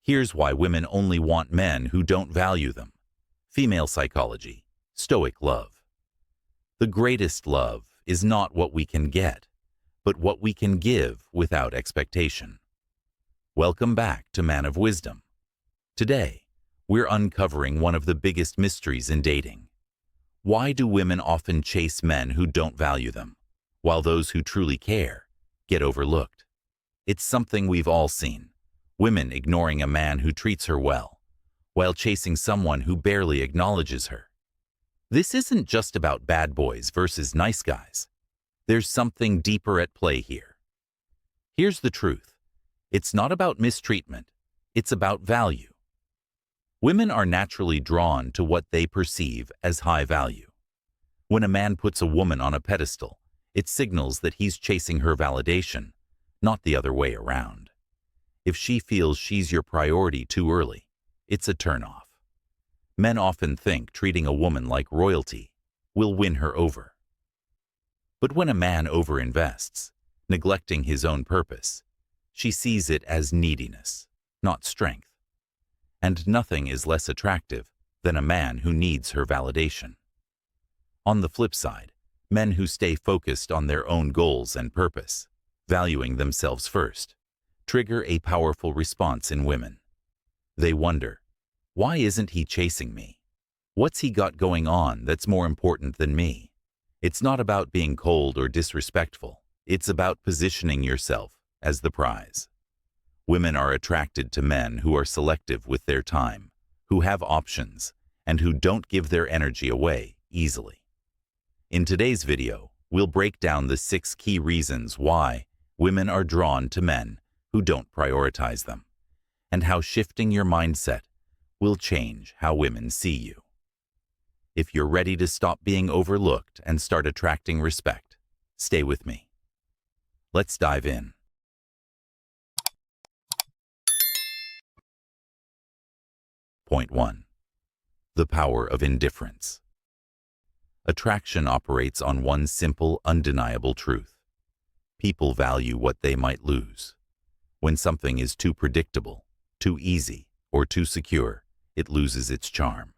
Here's why women only want men who don't value them. Female psychology, Stoic love. The greatest love is not what we can get, but what we can give without expectation. Welcome back to Man of Wisdom. Today, we're uncovering one of the biggest mysteries in dating. Why do women often chase men who don't value them, while those who truly care get overlooked? It's something we've all seen. Women ignoring a man who treats her well, while chasing someone who barely acknowledges her. This isn't just about bad boys versus nice guys. There's something deeper at play here. Here's the truth. It's not about mistreatment. It's about value. Women are naturally drawn to what they perceive as high value. When a man puts a woman on a pedestal, it signals that he's chasing her validation, not the other way around. If she feels she's your priority too early, it's a turnoff. Men often think treating a woman like royalty will win her over. But when a man overinvests, neglecting his own purpose, she sees it as neediness, not strength. And nothing is less attractive than a man who needs her validation. On the flip side, men who stay focused on their own goals and purpose, valuing themselves first, trigger a powerful response in women. They wonder, why isn't he chasing me? What's he got going on that's more important than me? It's not about being cold or disrespectful. It's about positioning yourself as the prize. Women are attracted to men who are selective with their time, who have options, and who don't give their energy away easily. In today's video, we'll break down the 6 key reasons why women are drawn to men who don't prioritize them, and how shifting your mindset will change how women see you. If you're ready to stop being overlooked and start attracting respect, stay with me. Let's dive in. Point 1. The power of indifference. Attraction operates on one simple, undeniable truth. People value what they might lose. When something is too predictable, too easy, or too secure, it loses its charm.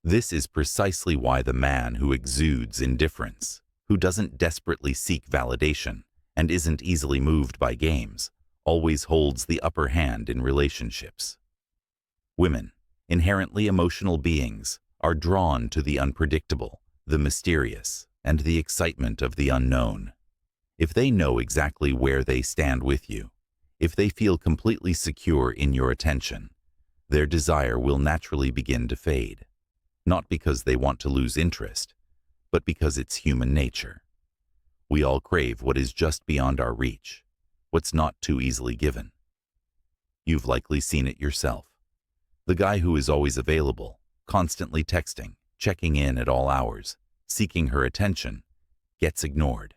This is precisely why the man who exudes indifference, who doesn't desperately seek validation and isn't easily moved by games, always holds the upper hand in relationships. Women, inherently emotional beings, are drawn to the unpredictable, the mysterious, and the excitement of the unknown. If they know exactly where they stand with you, if they feel completely secure in your attention, their desire will naturally begin to fade, not because they want to lose interest, but because it's human nature. We all crave what is just beyond our reach, what's not too easily given. You've likely seen it yourself. The guy who is always available, constantly texting, checking in at all hours, seeking her attention, gets ignored.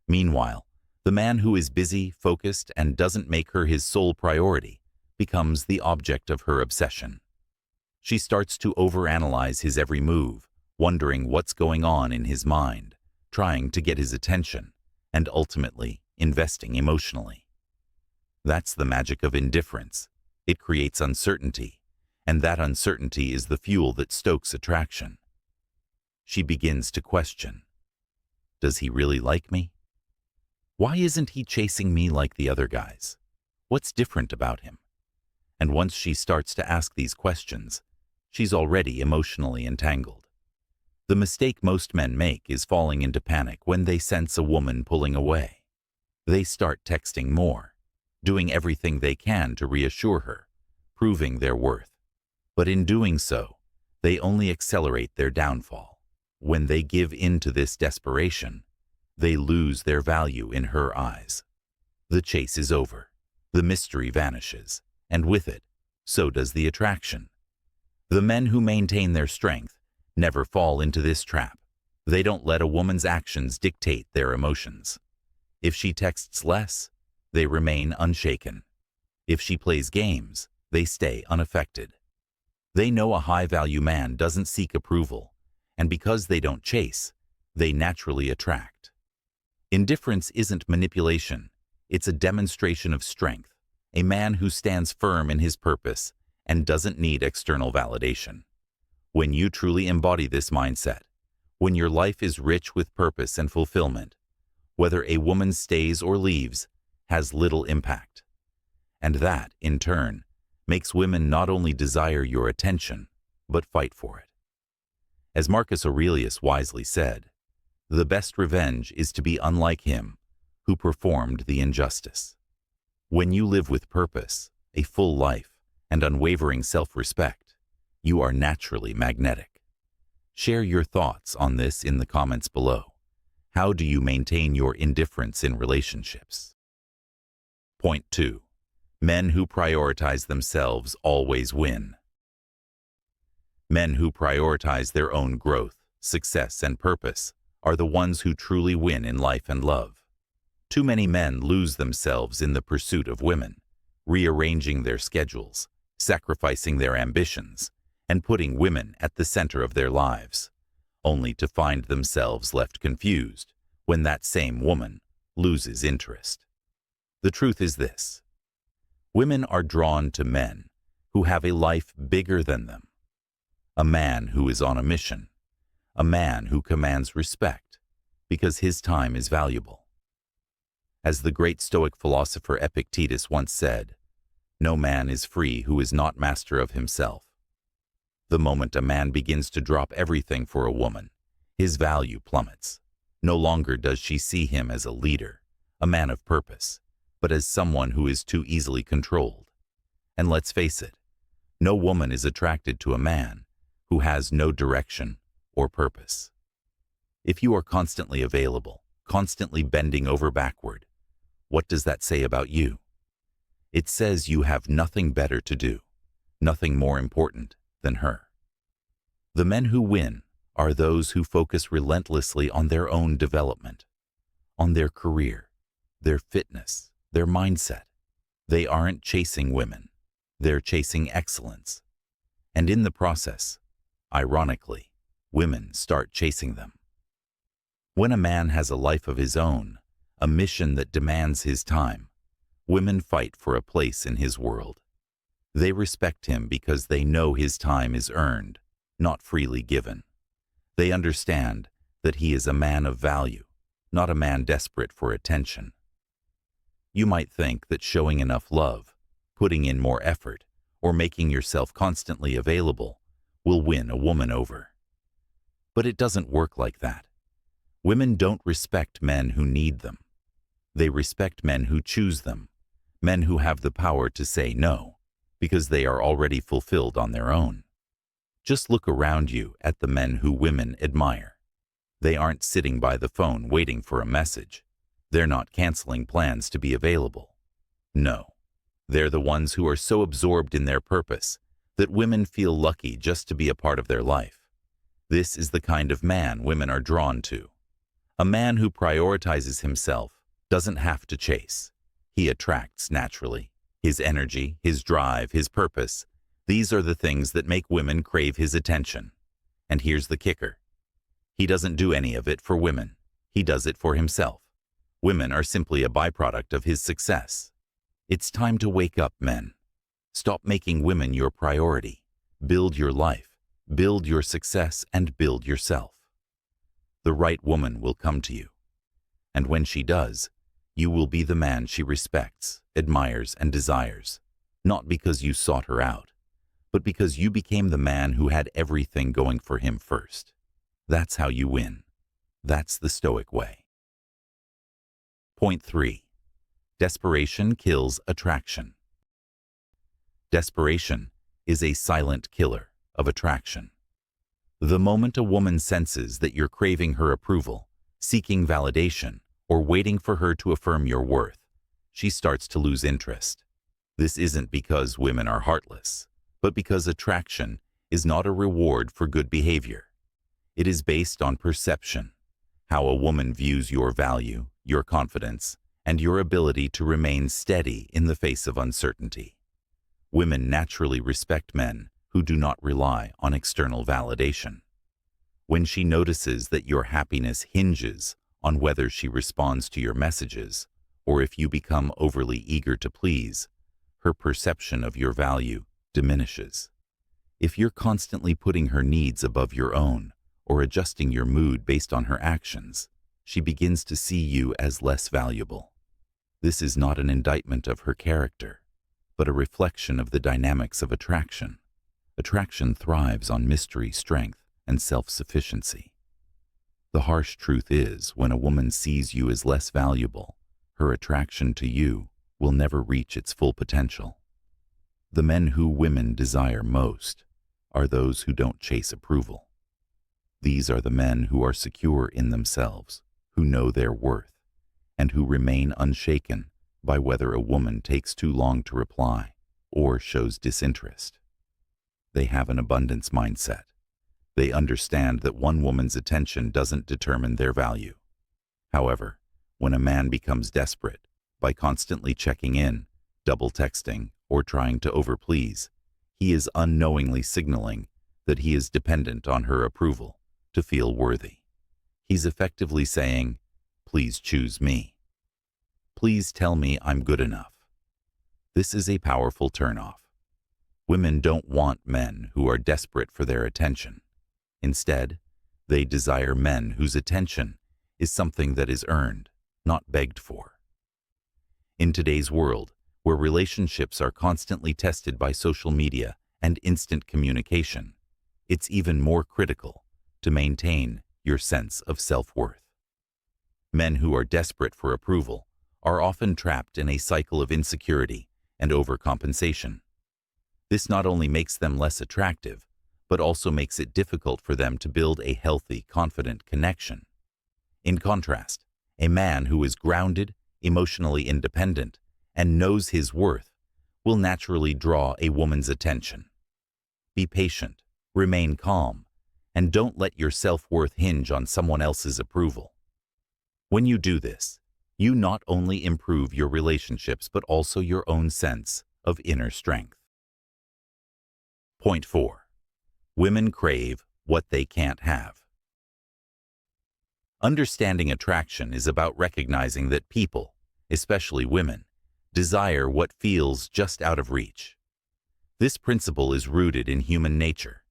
Meanwhile, the man who is busy, focused, and doesn't make her his sole priority becomes the object of her obsession. She starts to overanalyze his every move, wondering what's going on in his mind, trying to get his attention, and ultimately investing emotionally. That's the magic of indifference. It creates uncertainty, and that uncertainty is the fuel that stokes attraction. She begins to question, does he really like me? Why isn't he chasing me like the other guys? What's different about him? And once she starts to ask these questions, she's already emotionally entangled. The mistake most men make is falling into panic when they sense a woman pulling away. They start texting more, doing everything they can to reassure her, proving their worth. But in doing so, they only accelerate their downfall. When they give in to this desperation, they lose their value in her eyes. The chase is over, the mystery vanishes, and with it, so does the attraction. The men who maintain their strength never fall into this trap. They don't let a woman's actions dictate their emotions. If she texts less, they remain unshaken. If she plays games, they stay unaffected. They know a high-value man doesn't seek approval, and because they don't chase, they naturally attract. Indifference isn't manipulation, it's a demonstration of strength, a man who stands firm in his purpose and doesn't need external validation. When you truly embody this mindset, when your life is rich with purpose and fulfillment, whether a woman stays or leaves has little impact. And that, in turn, makes women not only desire your attention, but fight for it. As Marcus Aurelius wisely said, the best revenge is to be unlike him who performed the injustice. When you live with purpose, a full life, and unwavering self-respect, you are naturally magnetic. Share your thoughts on this in the comments below. How do you maintain your indifference in relationships? Point 2. Men who prioritize themselves always win. Men who prioritize their own growth, success, and purpose are the ones who truly win in life and love. Too many men lose themselves in the pursuit of women, rearranging their schedules, sacrificing their ambitions, and putting women at the center of their lives, only to find themselves left confused when that same woman loses interest. The truth is this: women are drawn to men who have a life bigger than them, a man who is on a mission, a man who commands respect because his time is valuable. As the great Stoic philosopher Epictetus once said, "No man is free who is not master of himself." The moment a man begins to drop everything for a woman, his value plummets. No longer does she see him as a leader, a man of purpose, but as someone who is too easily controlled. And let's face it, no woman is attracted to a man who has no direction or purpose. If you are constantly available, constantly bending over backward, what does that say about you? It says you have nothing better to do, nothing more important than her. The men who win are those who focus relentlessly on their own development, on their career, their fitness, their mindset. They aren't chasing women, they're chasing excellence. And in the process, ironically, women start chasing them. When a man has a life of his own, a mission that demands his time, women fight for a place in his world. They respect him because they know his time is earned, not freely given. They understand that he is a man of value, not a man desperate for attention. You might think that showing enough love, putting in more effort, or making yourself constantly available will win a woman over. But it doesn't work like that. Women don't respect men who need them. They respect men who choose them, men who have the power to say no, because they are already fulfilled on their own. Just look around you at the men who women admire. They aren't sitting by the phone waiting for a message. They're not canceling plans to be available. No, they're the ones who are so absorbed in their purpose that women feel lucky just to be a part of their life. This is the kind of man women are drawn to. A man who prioritizes himself doesn't have to chase. He attracts naturally. His energy, his drive, his purpose, these are the things that make women crave his attention. And here's the kicker: he doesn't do any of it for women. He does it for himself. Women are simply a byproduct of his success. It's time to wake up, men. Stop making women your priority. Build your life, build your success, and build yourself. The right woman will come to you. And when she does, you will be the man she respects, admires, and desires, not because you sought her out, but because you became the man who had everything going for him first. That's how you win. That's the Stoic way. Point 3. Desperation kills attraction. Desperation is a silent killer of attraction. The moment a woman senses that you're craving her approval, seeking validation, or waiting for her to affirm your worth, she starts to lose interest. This isn't because women are heartless, but because attraction is not a reward for good behavior. It is based on perception, how a woman views your value, your confidence, and your ability to remain steady in the face of uncertainty. Women naturally respect men who do not rely on external validation. When she notices that your happiness hinges on whether she responds to your messages, or if you become overly eager to please, her perception of your value diminishes. If you're constantly putting her needs above your own or adjusting your mood based on her actions, she begins to see you as less valuable. This is not an indictment of her character, but a reflection of the dynamics of attraction. Attraction thrives on mystery, strength, and self-sufficiency. The harsh truth is, when a woman sees you as less valuable, her attraction to you will never reach its full potential. The men who women desire most are those who don't chase approval. These are the men who are secure in themselves, who know their worth, and who remain unshaken by whether a woman takes too long to reply or shows disinterest. They have an abundance mindset. They understand that one woman's attention doesn't determine their value. However, when a man becomes desperate by constantly checking in, double texting, or trying to overplease, he is unknowingly signaling that he is dependent on her approval to feel worthy. He's effectively saying, "Please choose me. Please tell me I'm good enough." This is a powerful turnoff. Women don't want men who are desperate for their attention. Instead, they desire men whose attention is something that is earned, not begged for. In today's world, where relationships are constantly tested by social media and instant communication, it's even more critical to maintain your sense of self-worth. Men who are desperate for approval are often trapped in a cycle of insecurity and overcompensation. This not only makes them less attractive, but also makes it difficult for them to build a healthy, confident connection. In contrast, a man who is grounded, emotionally independent, and knows his worth will naturally draw a woman's attention. Be patient, remain calm, and don't let your self-worth hinge on someone else's approval. When you do this, you not only improve your relationships but also your own sense of inner strength. Point 4. Women crave what they can't have. Understanding attraction is about recognizing that people, especially women, desire what feels just out of reach. This principle is rooted in human nature.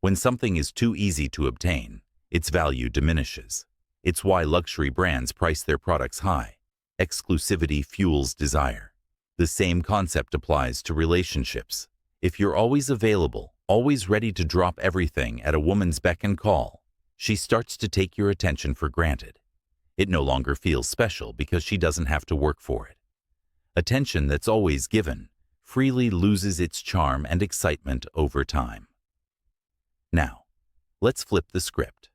When something is too easy to obtain, its value diminishes. It's why luxury brands price their products high. Exclusivity fuels desire. The same concept applies to relationships. If you're always available, always ready to drop everything at a woman's beck and call, she starts to take your attention for granted. It no longer feels special because she doesn't have to work for it. Attention that's always given freely loses its charm and excitement over time. Now, let's flip the script.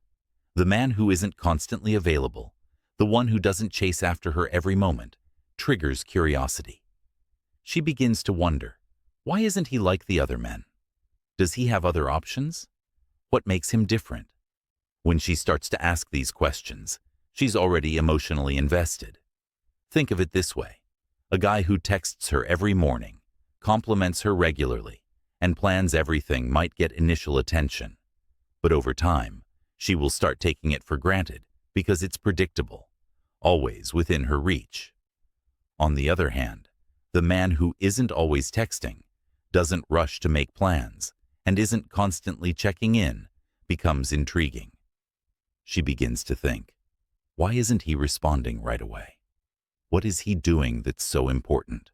The man who isn't constantly available, the one who doesn't chase after her every moment, triggers curiosity. She begins to wonder, why isn't he like the other men? Does he have other options? What makes him different? When she starts to ask these questions, she's already emotionally invested. Think of it this way. A guy who texts her every morning, compliments her regularly, and plans everything might get initial attention. But over time, she will start taking it for granted because it's predictable, always within her reach. On the other hand, the man who isn't always texting, doesn't rush to make plans, and isn't constantly checking in, becomes intriguing. She begins to think, why isn't he responding right away? What is he doing that's so important?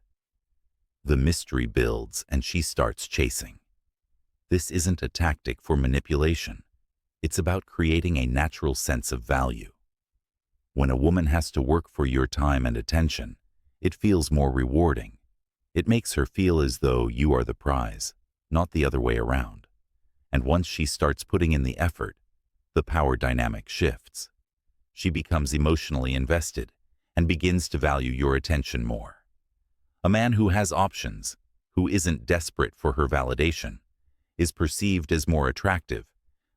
The mystery builds and she starts chasing. This isn't a tactic for manipulation. It's about creating a natural sense of value. When a woman has to work for your time and attention, it feels more rewarding. It makes her feel as though you are the prize, not the other way around. And once she starts putting in the effort, the power dynamic shifts. She becomes emotionally invested and begins to value your attention more. A man who has options, who isn't desperate for her validation, is perceived as more attractive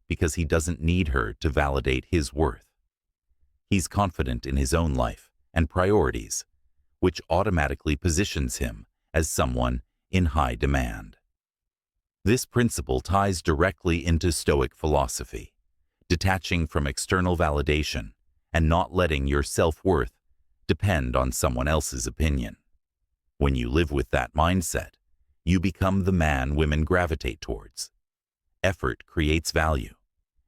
because he doesn't need her to validate his worth. He's confident in his own life and priorities, which automatically positions him as someone in high demand. This principle ties directly into Stoic philosophy, detaching from external validation and not letting your self-worth depend on someone else's opinion. When you live with that mindset, you become the man women gravitate towards. Effort creates value.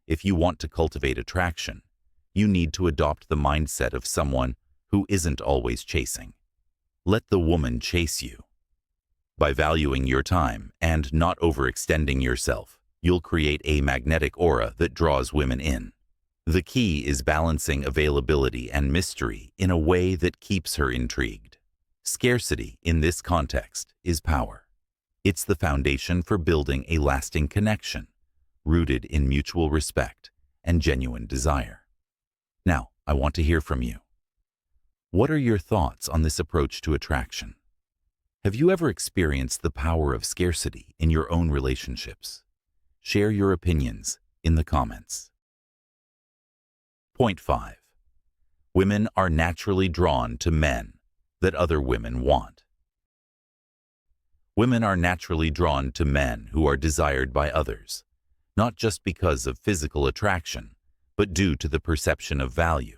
If you want to cultivate attraction, you need to adopt the mindset of someone who isn't always chasing. Let the woman chase you. By valuing your time and not overextending yourself, you'll create a magnetic aura that draws women in. The key is balancing availability and mystery in a way that keeps her intrigued. Scarcity, in this context, is power. It's the foundation for building a lasting connection, rooted in mutual respect and genuine desire. Now, I want to hear from you. What are your thoughts on this approach to attraction? Have you ever experienced the power of scarcity in your own relationships? Share your opinions in the comments. Point 5. Women are naturally drawn to men that other women want. Women are naturally drawn to men who are desired by others, not just because of physical attraction, but due to the perception of value.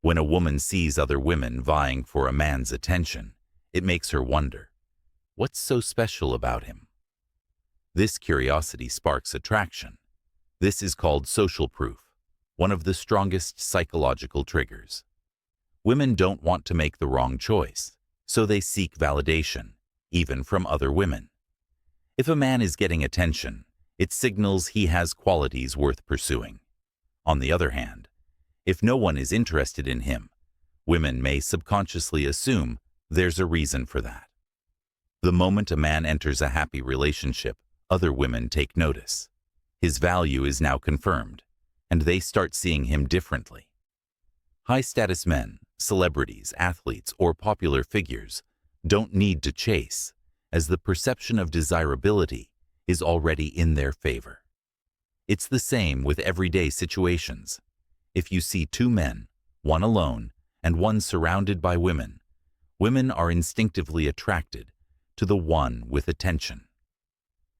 When a woman sees other women vying for a man's attention, it makes her wonder, what's so special about him? This curiosity sparks attraction. This is called social proof, one of the strongest psychological triggers. Women don't want to make the wrong choice, so they seek validation, even from other women. If a man is getting attention, it signals he has qualities worth pursuing. On the other hand, if no one is interested in him, women may subconsciously assume there's a reason for that. The moment a man enters a happy relationship, other women take notice. His value is now confirmed, and they start seeing him differently. High-status men, celebrities, athletes, or popular figures don't need to chase, as the perception of desirability is already in their favor. It's the same with everyday situations. If you see two men, one alone and one surrounded by women, women are instinctively attracted to the one with attention.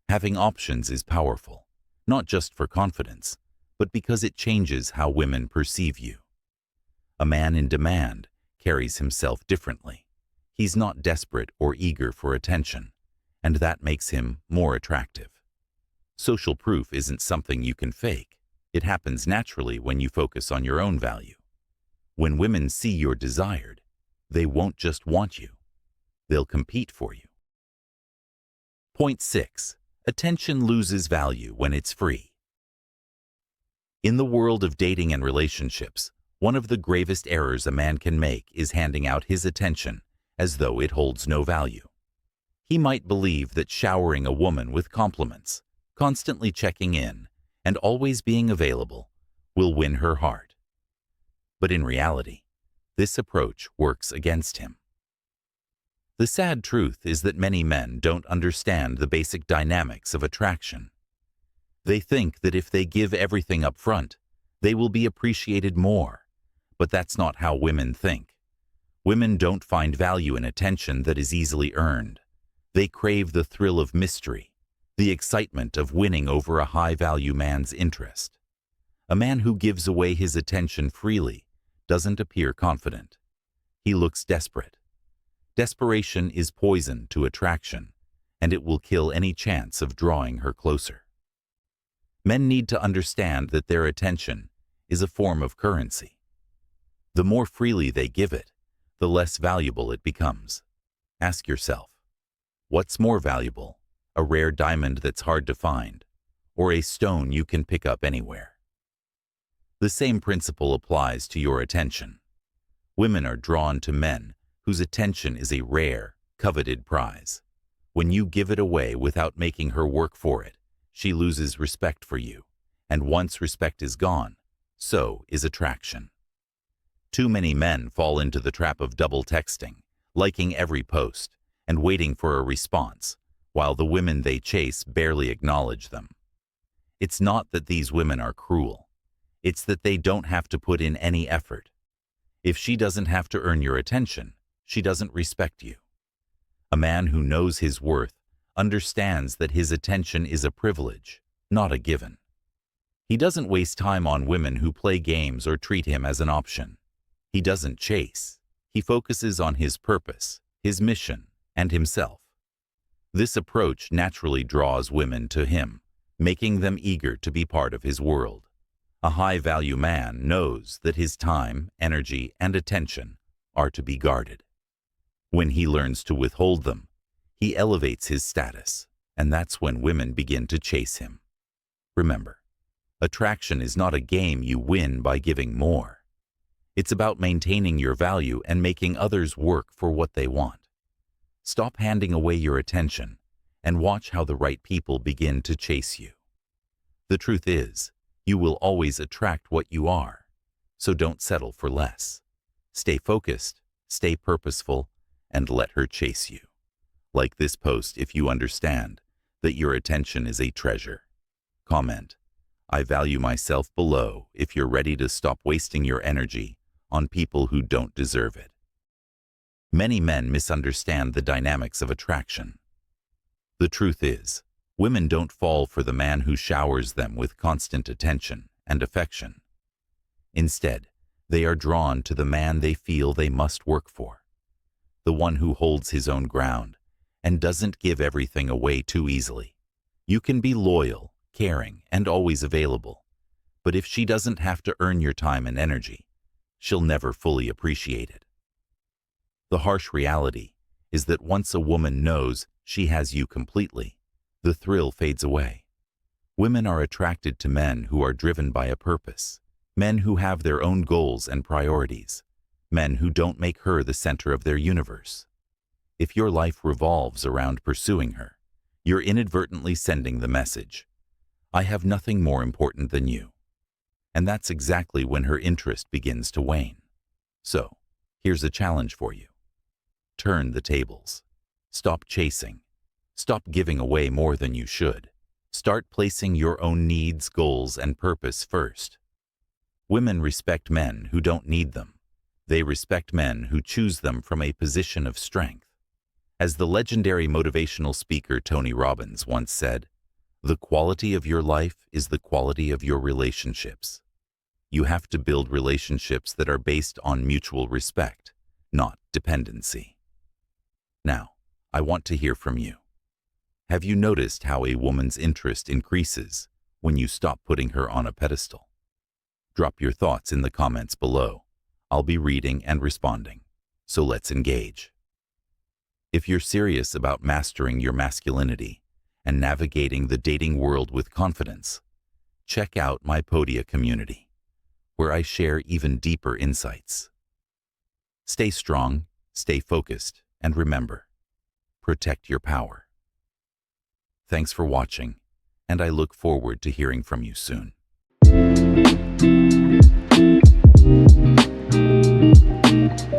Having options is powerful, not just for confidence, but because it changes how women perceive you. A man in demand carries himself differently. He's not desperate or eager for attention, and that makes him more attractive. Social proof isn't something you can fake. It happens naturally when you focus on your own value. When women see you're desired, they won't just want you. They'll compete for you. Point 6. Attention loses value when it's free. In the world of dating and relationships, one of the gravest errors a man can make is handing out his attention as though it holds no value. He might believe that showering a woman with compliments, constantly checking in, and always being available will win her heart. But in reality, this approach works against him. The sad truth is that many men don't understand the basic dynamics of attraction. They think that if they give everything up front, they will be appreciated more. But that's not how women think. Women don't find value in attention that is easily earned. They crave the thrill of mystery, the excitement of winning over a high-value man's interest. A man who gives away his attention freely doesn't appear confident. He looks desperate. Desperation is poison to attraction, and it will kill any chance of drawing her closer. Men need to understand that their attention is a form of currency. The more freely they give it, the less valuable it becomes. Ask yourself, what's more valuable? A rare diamond that's hard to find, or a stone you can pick up anywhere? The same principle applies to your attention. Women are drawn to men whose attention is a rare, coveted prize. When you give it away without making her work for it, she loses respect for you, and once respect is gone, so is attraction. Too many men fall into the trap of double texting, liking every post, and waiting for a response, while the women they chase barely acknowledge them. It's not that these women are cruel. It's that they don't have to put in any effort. If she doesn't have to earn your attention, she doesn't respect you. A man who knows his worth understands that his attention is a privilege, not a given. He doesn't waste time on women who play games or treat him as an option. He doesn't chase. He focuses on his purpose, his mission, and himself. This approach naturally draws women to him, making them eager to be part of his world. A high-value man knows that his time, energy, and attention are to be guarded. When he learns to withhold them, he elevates his status, and that's when women begin to chase him. Remember, attraction is not a game you win by giving more. It's about maintaining your value and making others work for what they want. Stop handing away your attention and watch how the right people begin to chase you. The truth is, you will always attract what you are, so don't settle for less. Stay focused, stay purposeful, and let her chase you. Like this post if you understand that your attention is a treasure. Comment, I value myself below if you're ready to stop wasting your energy on people who don't deserve it. Many men misunderstand the dynamics of attraction. The truth is, women don't fall for the man who showers them with constant attention and affection. Instead, they are drawn to the man they feel they must work for, the one who holds his own ground and doesn't give everything away too easily. You can be loyal, caring, and always available, but if she doesn't have to earn your time and energy, she'll never fully appreciate it. The harsh reality is that once a woman knows she has you completely, the thrill fades away. Women are attracted to men who are driven by a purpose, men who have their own goals and priorities, men who don't make her the center of their universe. If your life revolves around pursuing her, you're inadvertently sending the message, I have nothing more important than you. And that's exactly when her interest begins to wane. So, here's a challenge for you. Turn the tables. Stop chasing. Stop giving away more than you should. Start placing your own needs, goals, and purpose first. Women respect men who don't need them. They respect men who choose them from a position of strength. As the legendary motivational speaker Tony Robbins once said, the quality of your life is the quality of your relationships. You have to build relationships that are based on mutual respect, not dependency. Now, I want to hear from you. Have you noticed how a woman's interest increases when you stop putting her on a pedestal? Drop your thoughts in the comments below. I'll be reading and responding, so let's engage. If you're serious about mastering your masculinity and navigating the dating world with confidence, check out my Podia community, where I share even deeper insights. Stay strong, stay focused, and remember, protect your power. Thanks for watching, and I look forward to hearing from you soon.